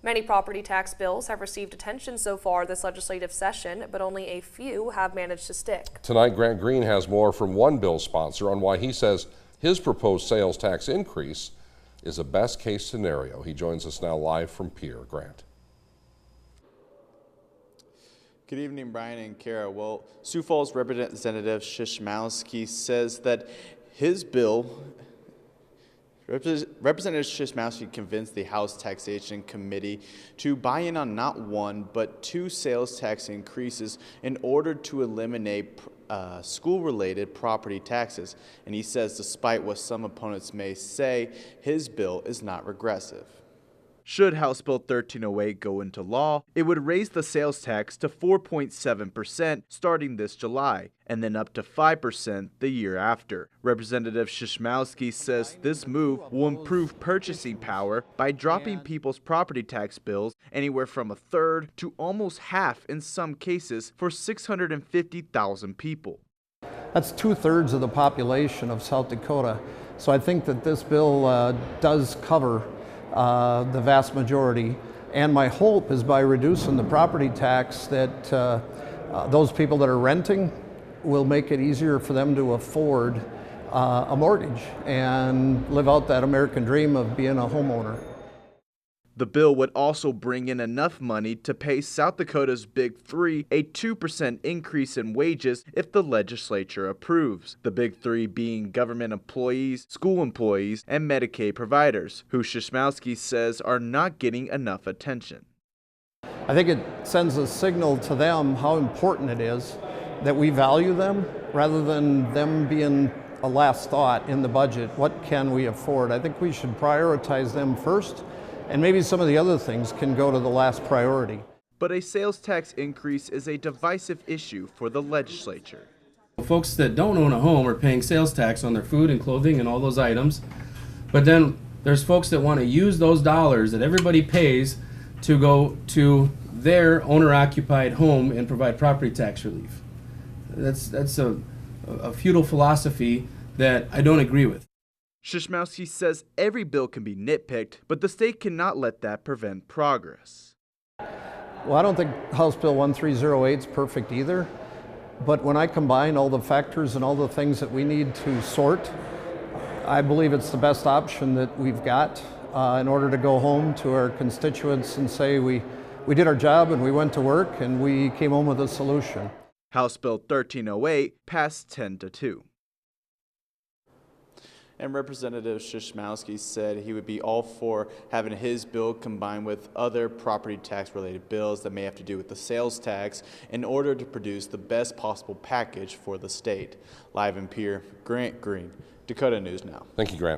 Many property tax bills have received attention so far this legislative session, but only a few have managed to stick. Tonight, Grant Green has more from one bill sponsor on why he says his proposed sales tax increase is a best-case scenario. He joins us now live from Pierre. Grant. Good evening, Brian and Kara. Well, Sioux Falls Representative Czmowski says that his bill, Representative Czmowski convinced the House Taxation Committee to buy in on not one, but two sales tax increases in order to eliminate school-related property taxes. And he says, despite what some opponents may say, his bill is not regressive. Should House Bill 1308 go into law, it would raise the sales tax to 4.7% starting this July, and then up to 5% the year after. Representative Czmowski says this move will improve purchasing power by dropping people's property tax bills anywhere from a third to almost half in some cases for 650,000 people. That's 2/3 of the population of South Dakota. So I think that this bill does cover the vast majority, and my hope is by reducing the property tax that those people that are renting will make it easier for them to afford a mortgage and live out that American dream of being a homeowner. The bill would also bring in enough money to pay South Dakota's Big Three a 2% increase in wages if the legislature approves. The Big Three being government employees, school employees, and Medicaid providers, who Czmowski says are not getting enough attention. I think it sends a signal to them how important it is that we value them rather than them being a last thought in the budget. What can we afford? I think we should prioritize them first, and maybe some of the other things can go to the last priority. But a sales tax increase is a divisive issue for the legislature. Folks that don't own a home are paying sales tax on their food and clothing and all those items. But then there's folks that want to use those dollars that everybody pays to go to their owner-occupied home and provide property tax relief. That's a feudal philosophy that I don't agree with. Czmowski says every bill can be nitpicked, but the state cannot let that prevent progress. Well, I don't think House Bill 1308 is perfect either, but when I combine all the factors and all the things that we need to sort, I believe it's the best option that we've got in order to go home to our constituents and say we did our job and we went to work and we came home with a solution. House Bill 1308 passed 10-2. And Representative Czmowski said he would be all for having his bill combined with other property tax related bills that may have to do with the sales tax in order to produce the best possible package for the state. Live in Pierre, Grant Green, Dakota News Now. Thank you, Grant.